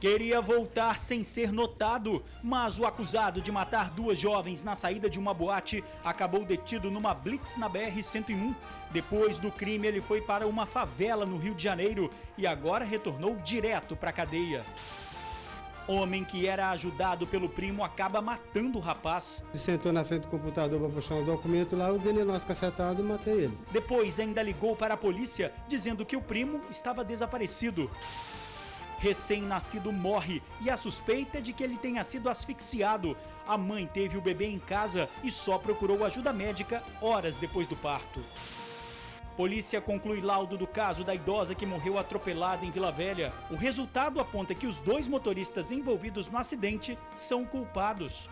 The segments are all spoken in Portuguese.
Queria voltar sem ser notado, mas o acusado de matar duas jovens na saída de uma boate acabou detido numa blitz na BR-101. Depois do crime, ele foi para uma favela no Rio de Janeiro e agora retornou direto para a cadeia. Homem que era ajudado pelo primo acaba matando o rapaz. Ele sentou na frente do computador para puxar um documento lá, eu dei nós cacetado e matei ele. Depois ainda ligou para a polícia dizendo que o primo estava desaparecido. Recém-nascido morre e a suspeita é de que ele tenha sido asfixiado. A mãe teve o bebê em casa e só procurou ajuda médica horas depois do parto. Polícia conclui laudo do caso da idosa que morreu atropelada em Vila Velha. O resultado aponta que os dois motoristas envolvidos no acidente são culpados.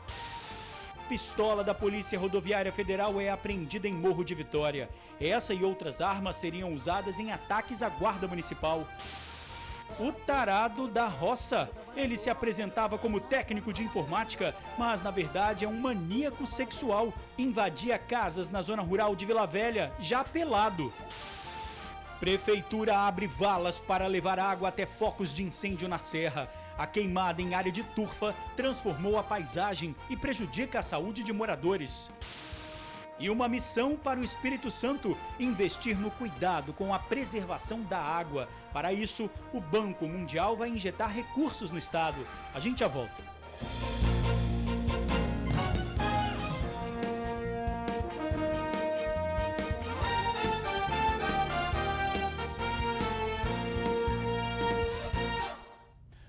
Pistola da Polícia Rodoviária Federal é apreendida em Morro de Vitória. Essa e outras armas seriam usadas em ataques à Guarda Municipal. O tarado da roça. Ele se apresentava como técnico de informática, mas na verdade é um maníaco sexual. Invadia casas na zona rural de Vila Velha, já pelado. Prefeitura abre valas para levar água até focos de incêndio na serra. A queimada em área de turfa transformou a paisagem e prejudica a saúde de moradores. E uma missão para o Espírito Santo: investir no cuidado com a preservação da água. Para isso, o Banco Mundial vai injetar recursos no estado. A gente já volta.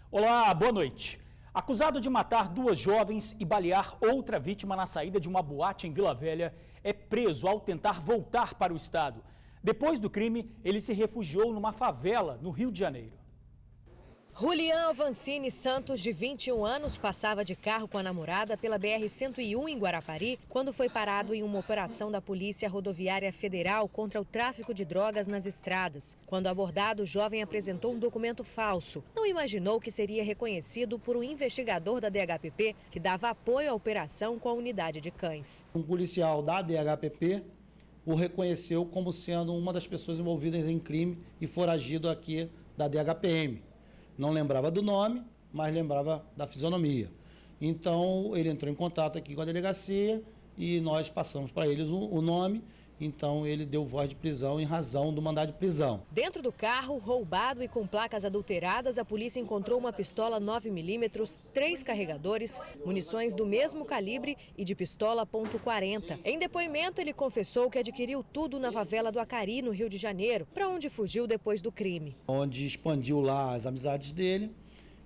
Olá, boa noite. Acusado de matar duas jovens e balear outra vítima na saída de uma boate em Vila Velha, é preso ao tentar voltar para o estado. Depois do crime, ele se refugiou numa favela no Rio de Janeiro. Julian Avancini Santos, de 21 anos, passava de carro com a namorada pela BR-101 em Guarapari, quando foi parado em uma operação da Polícia Rodoviária Federal contra o tráfico de drogas nas estradas. Quando abordado, o jovem apresentou um documento falso. Não imaginou que seria reconhecido por um investigador da DHPP que dava apoio à operação com a unidade de cães. Um policial da DHPP o reconheceu como sendo uma das pessoas envolvidas em crime e foragido aqui da DHPM. Não lembrava do nome, mas lembrava da fisionomia. Então, ele entrou em contato aqui com a delegacia e nós passamos para eles o nome. Então, ele deu voz de prisão em razão do mandado de prisão. Dentro do carro, roubado e com placas adulteradas, a polícia encontrou uma pistola 9mm, 3 carregadores, munições do mesmo calibre e de pistola .40. Em depoimento, ele confessou que adquiriu tudo na favela do Acari, no Rio de Janeiro, para onde fugiu depois do crime. Onde expandiu lá as amizades dele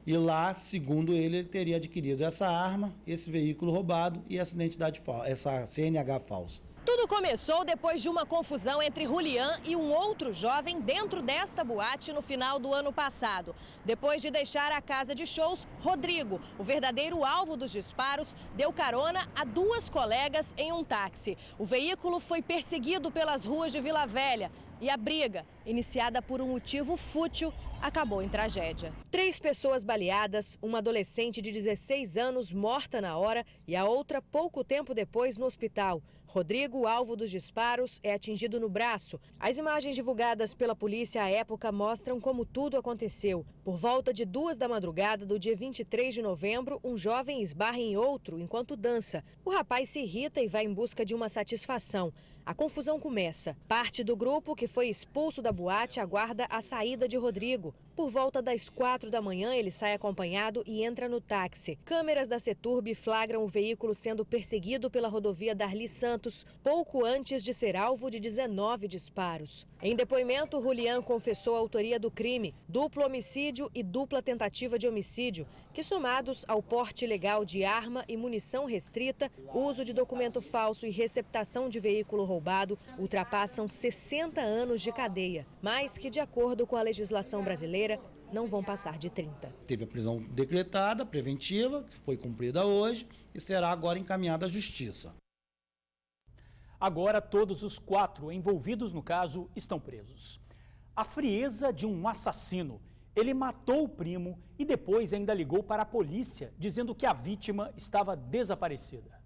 e lá, segundo ele, ele teria adquirido essa arma, esse veículo roubado e essa identidade falsa, essa CNH falsa. Tudo começou depois de uma confusão entre Julian e um outro jovem dentro desta boate no final do ano passado. Depois de deixar a casa de shows, Rodrigo, o verdadeiro alvo dos disparos, deu carona a duas colegas em um táxi. O veículo foi perseguido pelas ruas de Vila Velha e a briga, iniciada por um motivo fútil, acabou em tragédia. 3 pessoas baleadas, uma adolescente de 16 anos morta na hora e a outra pouco tempo depois no hospital. Rodrigo, alvo dos disparos, é atingido no braço. As imagens divulgadas pela polícia à época mostram como tudo aconteceu. Por volta de 2 da madrugada do dia 23 de novembro, um jovem esbarra em outro enquanto dança. O rapaz se irrita e vai em busca de uma satisfação. A confusão começa. Parte do grupo que foi expulso da boate aguarda a saída de Rodrigo. Por volta das 4 da manhã, ele sai acompanhado e entra no táxi. Câmeras da Ceturb flagram o veículo sendo perseguido pela rodovia Darli Santos, pouco antes de ser alvo de 19 disparos. Em depoimento, Julian confessou a autoria do crime, duplo homicídio e dupla tentativa de homicídio, que somados ao porte ilegal de arma e munição restrita, uso de documento falso e receptação de veículo roubado, ultrapassam 60 anos de cadeia, mas que, de acordo com a legislação brasileira, não vão passar de 30. Teve a prisão decretada, preventiva, que foi cumprida hoje e será agora encaminhada à justiça. Agora todos os 4 envolvidos no caso estão presos. A frieza de um assassino. Ele matou o primo e depois ainda ligou para a polícia, dizendo que a vítima estava desaparecida.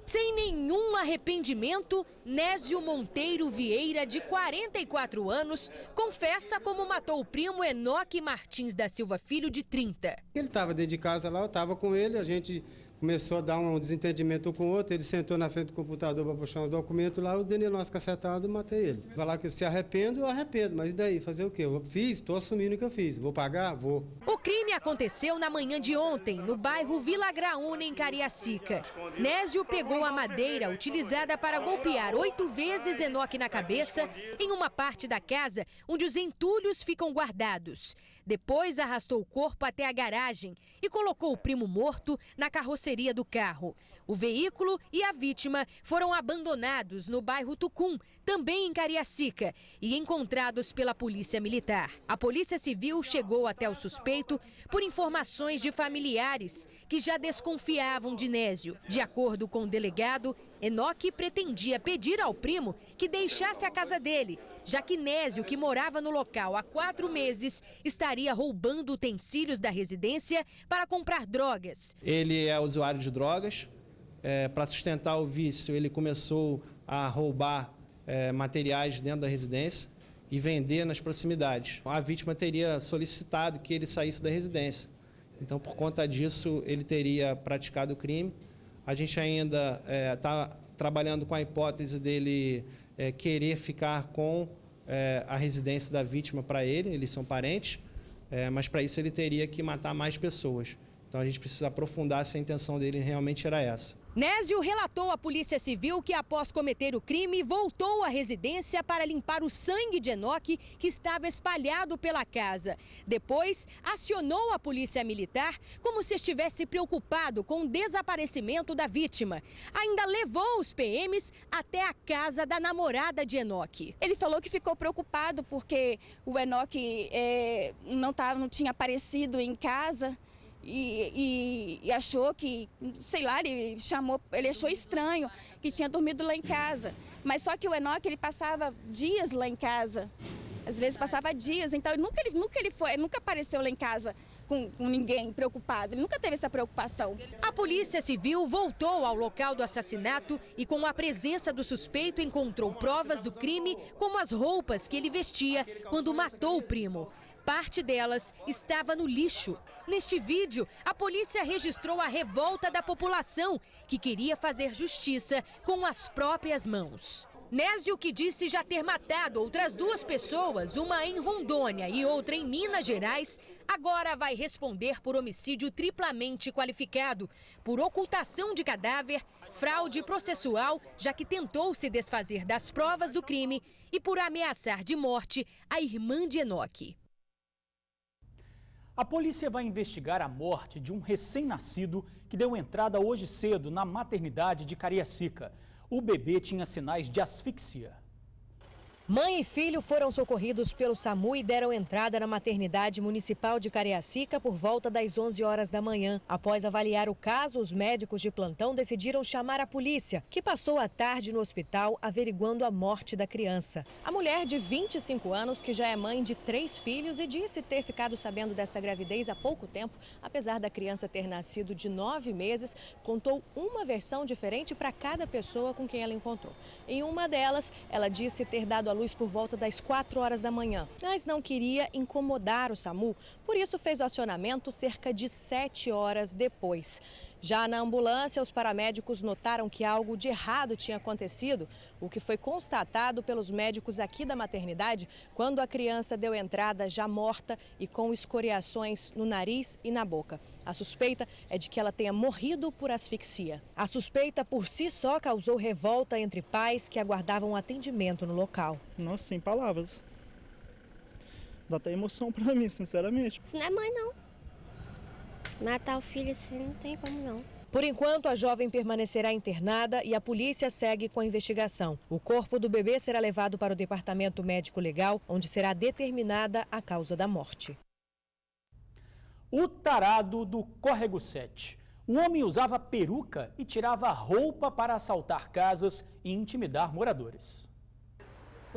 Sem nenhum arrependimento, Nésio Monteiro Vieira, de 44 anos, confessa como matou o primo Enoque Martins da Silva Filho, de 30. Ele estava dentro de casa lá, eu estava com ele, a gente começou a dar um desentendimento um com o outro, ele sentou na frente do computador para puxar uns documentos lá, o DNA nosso cacetado, eu matei ele. Falar que eu se arrependo, eu arrependo, mas e daí? Fazer o quê? Eu fiz, estou assumindo o que eu fiz. Vou pagar? Vou. O crime aconteceu na manhã de ontem, no bairro Vila Graúna, em Cariacica. Nésio pegou a madeira utilizada para golpear 8 vezes Enoque na cabeça em uma parte da casa onde os entulhos ficam guardados. Depois arrastou o corpo até a garagem e colocou o primo morto na carroceria do carro. O veículo e a vítima foram abandonados no bairro Tucum, também em Cariacica, e encontrados pela Polícia Militar. A Polícia Civil chegou até o suspeito por informações de familiares que já desconfiavam de Nésio. De acordo com o delegado, Enoque pretendia pedir ao primo que deixasse a casa dele, já que Nésio, que morava no local há 4 meses, estaria roubando utensílios da residência para comprar drogas. Ele é usuário de drogas. Para sustentar o vício, ele começou a roubar materiais dentro da residência e vender nas proximidades. A vítima teria solicitado que ele saísse da residência. Então, por conta disso, ele teria praticado o crime. A gente ainda está trabalhando com a hipótese dele querer ficar com a residência da vítima para ele, eles são parentes, mas para isso ele teria que matar mais pessoas. Então a gente precisa aprofundar se a intenção dele realmente era essa. Nésio relatou à Polícia Civil que, após cometer o crime, voltou à residência para limpar o sangue de Enoque, que estava espalhado pela casa. Depois, acionou a Polícia Militar como se estivesse preocupado com o desaparecimento da vítima. Ainda levou os PMs até a casa da namorada de Enoque. Ele falou que ficou preocupado porque o Enoque não tinha aparecido em casa. E achou que, sei lá, ele achou estranho que tinha dormido lá em casa. Mas só que o Enoque, ele passava dias lá em casa. Às vezes passava dias, então nunca apareceu lá em casa com ninguém preocupado. Ele nunca teve essa preocupação. A Polícia Civil voltou ao local do assassinato e, com a presença do suspeito, encontrou provas do crime, como as roupas que ele vestia quando matou o primo. Parte delas estava no lixo. Neste vídeo, a polícia registrou a revolta da população, que queria fazer justiça com as próprias mãos. Nésio, que disse já ter matado outras 2 pessoas, uma em Rondônia e outra em Minas Gerais, agora vai responder por homicídio triplamente qualificado, por ocultação de cadáver, fraude processual, já que tentou se desfazer das provas do crime, e por ameaçar de morte a irmã de Enoque. A polícia vai investigar a morte de um recém-nascido que deu entrada hoje cedo na maternidade de Cariacica. O bebê tinha sinais de asfixia. Mãe e filho foram socorridos pelo SAMU e deram entrada na maternidade municipal de Cariacica por volta das 11 horas da manhã. Após avaliar o caso, os médicos de plantão decidiram chamar a polícia, que passou a tarde no hospital averiguando a morte da criança. A mulher de 25 anos, que já é mãe de 3 filhos e disse ter ficado sabendo dessa gravidez há pouco tempo, apesar da criança ter nascido de 9 meses, contou uma versão diferente para cada pessoa com quem ela encontrou. Em uma delas, ela disse ter dado à luz por volta das 4 horas da manhã, mas não queria incomodar o SAMU, por isso fez o acionamento cerca de 7 horas depois. Já na ambulância, os paramédicos notaram que algo de errado tinha acontecido, o que foi constatado pelos médicos aqui da maternidade quando a criança deu entrada já morta e com escoriações no nariz e na boca. A suspeita é de que ela tenha morrido por asfixia. A suspeita por si só causou revolta entre pais que aguardavam atendimento no local. Nossa, sem palavras. Dá até emoção pra mim, sinceramente. Isso não é mãe, não. Matar o filho assim não tem como não. Por enquanto, a jovem permanecerá internada e a polícia segue com a investigação. O corpo do bebê será levado para o departamento médico legal, onde será determinada a causa da morte. O tarado do Córrego 7. O homem usava peruca e tirava roupa para assaltar casas e intimidar moradores.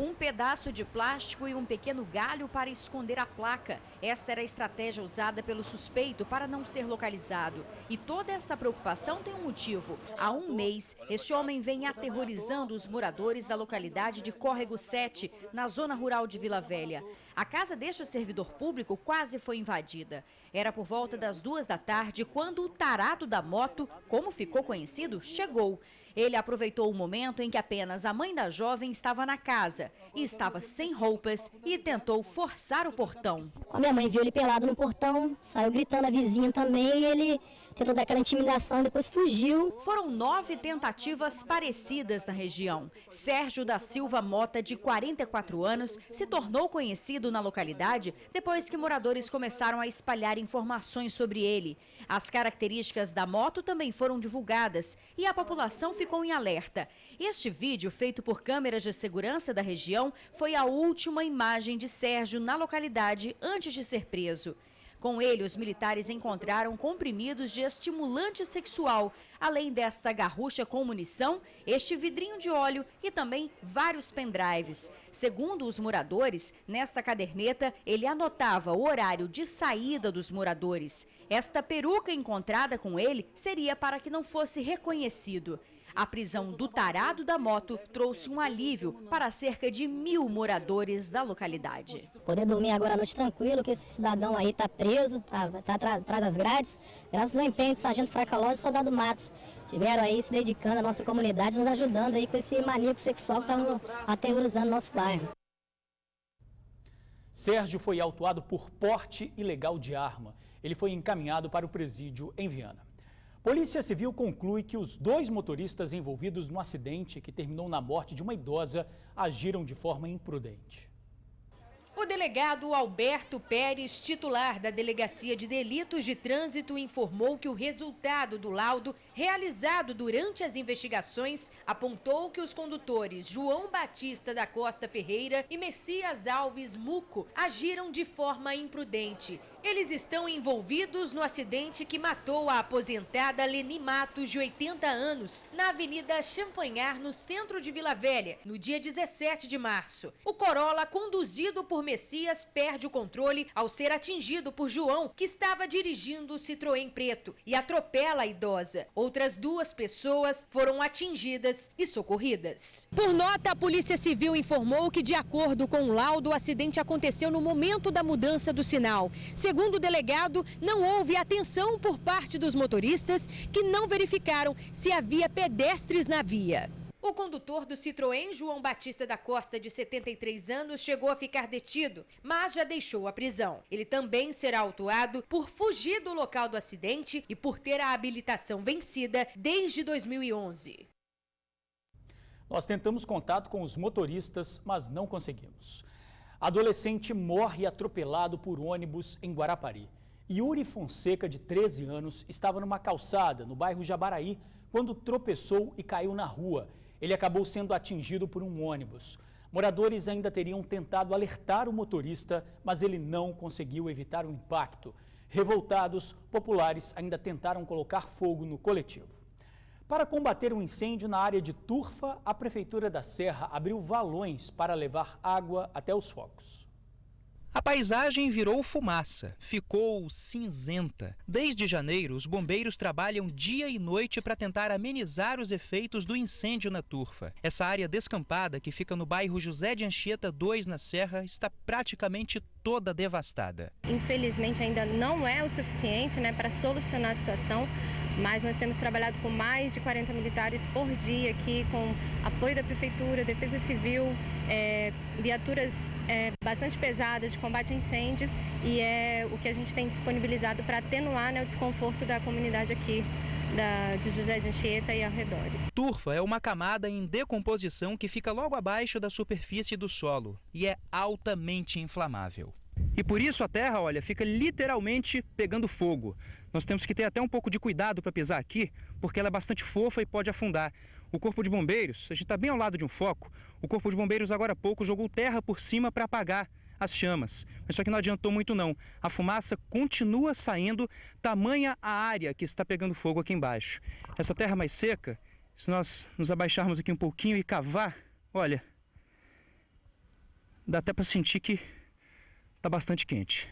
Um pedaço de plástico e um pequeno galho para esconder a placa. Esta era a estratégia usada pelo suspeito para não ser localizado. E toda essa preocupação tem um motivo. Há um mês, este homem vem aterrorizando os moradores da localidade de Córrego 7, na zona rural de Vila Velha. A casa deste servidor público quase foi invadida. Era por volta das 2 da tarde quando o tarado da moto, como ficou conhecido, chegou. Ele aproveitou o momento em que apenas a mãe da jovem estava na casa e estava sem roupas e tentou forçar o portão. A minha mãe viu ele pelado no portão, saiu gritando, a vizinha também, e ele tentou dar aquela intimidação e depois fugiu. Foram 9 tentativas parecidas na região. Sérgio da Silva Mota, de 44 anos, se tornou conhecido na localidade depois que moradores começaram a espalhar informações sobre ele. As características da moto também foram divulgadas e a população ficou em alerta. Este vídeo, feito por câmeras de segurança da região, foi a última imagem de Sérgio na localidade antes de ser preso. Com ele, os militares encontraram comprimidos de estimulante sexual, além desta garrucha com munição, este vidrinho de óleo e também vários pendrives. Segundo os moradores, nesta caderneta, ele anotava o horário de saída dos moradores. Esta peruca encontrada com ele seria para que não fosse reconhecido. A prisão do tarado da moto trouxe um alívio para cerca de 1.000 moradores da localidade. Poder dormir agora à noite tranquilo, que esse cidadão aí está preso, está atrás das grades, graças ao empenho do sargento Fracalós e soldado Matos. Estiveram aí se dedicando à nossa comunidade, nos ajudando aí com esse maníaco sexual que está aterrorizando nosso bairro. Sérgio foi autuado por porte ilegal de arma. Ele foi encaminhado para o presídio em Viana. Polícia Civil conclui que os 2 motoristas envolvidos no acidente que terminou na morte de uma idosa agiram de forma imprudente. O delegado Alberto Pérez, titular da Delegacia de Delitos de Trânsito, informou que o resultado do laudo realizado durante as investigações apontou que os condutores João Batista da Costa Ferreira e Messias Alves Muco agiram de forma imprudente. Eles estão envolvidos no acidente que matou a aposentada Leni Matos, de 80 anos, na Avenida Champanhar, no centro de Vila Velha, no dia 17 de março. O Corolla, conduzido por Messias, perde o controle ao ser atingido por João, que estava dirigindo o Citroën preto, e atropela a idosa. Outras 2 pessoas foram atingidas e socorridas. Por nota, a Polícia Civil informou que, de acordo com o laudo, o acidente aconteceu no momento da mudança do sinal. Segundo o delegado, não houve atenção por parte dos motoristas, que não verificaram se havia pedestres na via. O condutor do Citroën, João Batista da Costa, de 73 anos, chegou a ficar detido, mas já deixou a prisão. Ele também será autuado por fugir do local do acidente e por ter a habilitação vencida desde 2011. Nós tentamos contato com os motoristas, mas não conseguimos. Adolescente morre atropelado por ônibus em Guarapari. Yuri Fonseca, de 13 anos, estava numa calçada no bairro Jabaraí quando tropeçou e caiu na rua. Ele acabou sendo atingido por um ônibus. Moradores ainda teriam tentado alertar o motorista, mas ele não conseguiu evitar o impacto. Revoltados, populares ainda tentaram colocar fogo no coletivo. Para combater um incêndio na área de Turfa, a Prefeitura da Serra abriu valões para levar água até os focos. A paisagem virou fumaça, ficou cinzenta. Desde janeiro, os bombeiros trabalham dia e noite para tentar amenizar os efeitos do incêndio na Turfa. Essa área descampada, que fica no bairro José de Anchieta 2, na Serra, está praticamente toda devastada. Infelizmente, ainda não é o suficiente, para solucionar a situação. Mas nós temos trabalhado com mais de 40 militares por dia aqui, com apoio da Prefeitura, Defesa Civil, viaturas bastante pesadas de combate a incêndio, e é o que a gente tem disponibilizado para atenuar o desconforto da comunidade aqui de José de Anchieta e arredores. Turfa é uma camada em decomposição que fica logo abaixo da superfície do solo e é altamente inflamável. E por isso a terra, olha, fica literalmente pegando fogo. Nós temos que ter até um pouco de cuidado para pisar aqui, porque ela é bastante fofa e pode afundar. O Corpo de Bombeiros, a gente está bem ao lado de um foco, o Corpo de Bombeiros agora há pouco jogou terra por cima para apagar as chamas. Mas só que não adiantou muito não. A fumaça continua saindo, tamanha a área que está pegando fogo aqui embaixo. Essa terra mais seca, se nós nos abaixarmos aqui um pouquinho e cavar, olha, dá até para sentir que está bastante quente.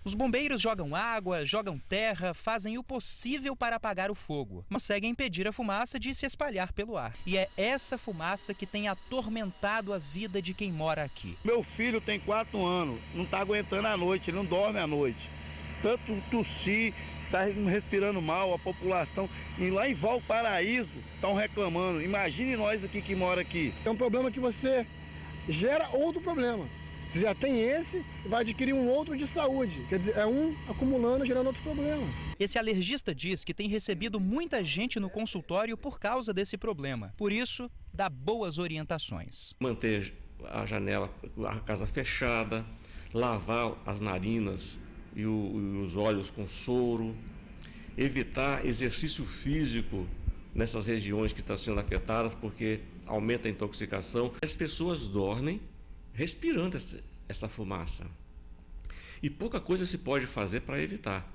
Os bombeiros jogam água, jogam terra, fazem o possível para apagar o fogo. Conseguem impedir a fumaça de se espalhar pelo ar. E é essa fumaça que tem atormentado a vida de quem mora aqui. Meu filho tem 4 anos, não está aguentando a noite, ele não dorme à noite. Tanto tossir, está respirando mal, a população. E lá em Valparaíso estão reclamando. Imagine nós aqui que mora aqui. É um problema que você gera outro problema. Você já tem esse e vai adquirir um outro de saúde. Quer dizer, é um acumulando, gerando outros problemas. Esse alergista diz que tem recebido muita gente no consultório por causa desse problema. Por isso, dá boas orientações. Manter a janela, a casa fechada, lavar as narinas e os olhos com soro, evitar exercício físico nessas regiões que estão sendo afetadas, porque aumenta a intoxicação. As pessoas dormem respirando essa fumaça. E pouca coisa se pode fazer para evitar,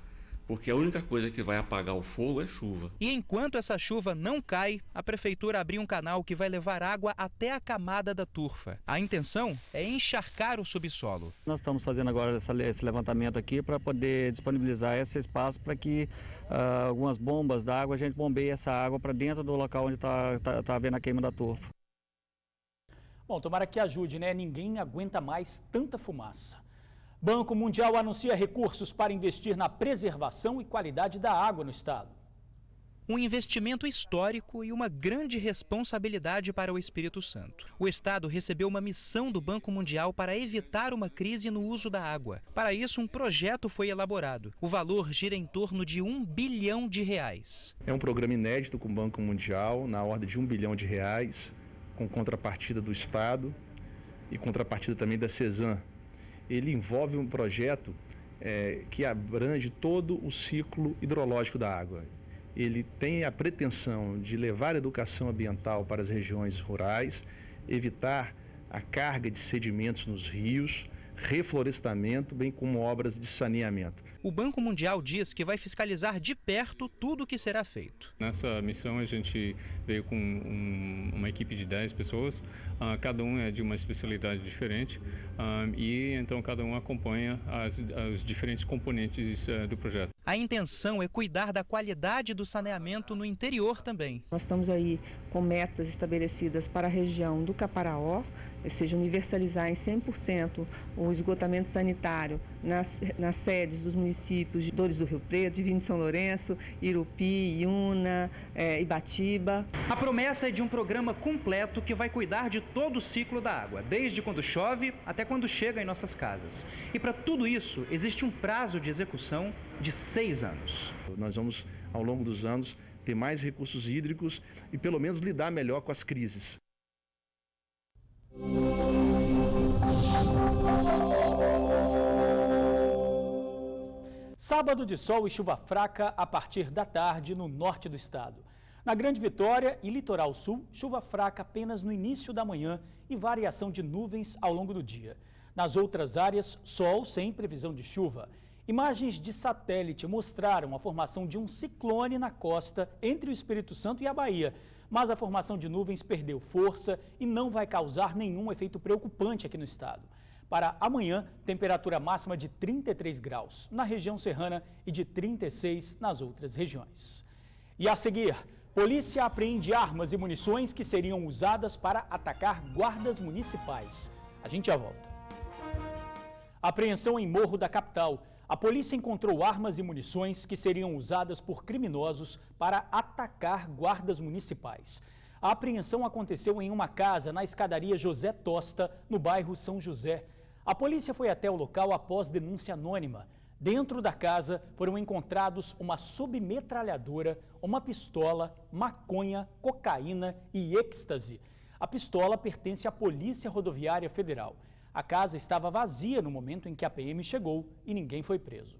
porque a única coisa que vai apagar o fogo é chuva. E enquanto essa chuva não cai, a prefeitura abriu um canal que vai levar água até a camada da turfa. A intenção é encharcar o subsolo. Nós estamos fazendo agora esse levantamento aqui para poder disponibilizar esse espaço para que algumas bombas d'água, a gente bombeie essa água para dentro do local onde está havendo a queima da turfa. Bom, tomara que ajude, né? Ninguém aguenta mais tanta fumaça. Banco Mundial anuncia recursos para investir na preservação e qualidade da água no estado. Um investimento histórico e uma grande responsabilidade para o Espírito Santo. O estado recebeu uma missão do Banco Mundial para evitar uma crise no uso da água. Para isso, um projeto foi elaborado. O valor gira em torno de R$1 bilhão. É um programa inédito com o Banco Mundial, na ordem de R$1 bilhão, com contrapartida do Estado e contrapartida também da CESAM. Ele envolve um projeto que abrange todo o ciclo hidrológico da água. Ele tem a pretensão de levar a educação ambiental para as regiões rurais, evitar a carga de sedimentos nos rios, reflorestamento, bem como obras de saneamento. O Banco Mundial diz que vai fiscalizar de perto tudo o que será feito. Nessa missão a gente veio com uma equipe de 10 pessoas, cada um é de uma especialidade diferente e então cada um acompanha os diferentes componentes do projeto. A intenção é cuidar da qualidade do saneamento no interior também. Nós estamos aí com metas estabelecidas para a região do Caparaó, ou seja, universalizar em 100% o esgotamento sanitário nas sedes dos municípios de Dores do Rio Preto, Divino de São Lourenço, Irupi, Iuna, Ibatiba. A promessa é de um programa completo que vai cuidar de todo o ciclo da água, desde quando chove até quando chega em nossas casas. E para tudo isso, existe um prazo de execução de 6 anos. Nós vamos, ao longo dos anos, ter mais recursos hídricos e pelo menos lidar melhor com as crises. Sábado de sol e chuva fraca a partir da tarde no norte do estado. Na Grande Vitória e Litoral Sul, chuva fraca apenas no início da manhã e variação de nuvens ao longo do dia. Nas outras áreas, sol sem previsão de chuva. Imagens de satélite mostraram a formação de um ciclone na costa entre o Espírito Santo e a Bahia, mas a formação de nuvens perdeu força e não vai causar nenhum efeito preocupante aqui no estado. Para amanhã, temperatura máxima de 33 graus na região serrana e de 36 nas outras regiões. E a seguir, polícia apreende armas e munições que seriam usadas para atacar guardas municipais. A gente já volta. Apreensão em Morro da Capital. A polícia encontrou armas e munições que seriam usadas por criminosos para atacar guardas municipais. A apreensão aconteceu em uma casa na escadaria José Tosta, no bairro São José. A polícia foi até o local após denúncia anônima. Dentro da casa foram encontrados uma submetralhadora, uma pistola, maconha, cocaína e êxtase. A pistola pertence à Polícia Rodoviária Federal. A casa estava vazia no momento em que a PM chegou e ninguém foi preso.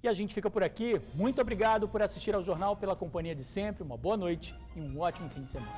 E a gente fica por aqui. Muito obrigado por assistir ao jornal, pela companhia de sempre. Uma boa noite e um ótimo fim de semana.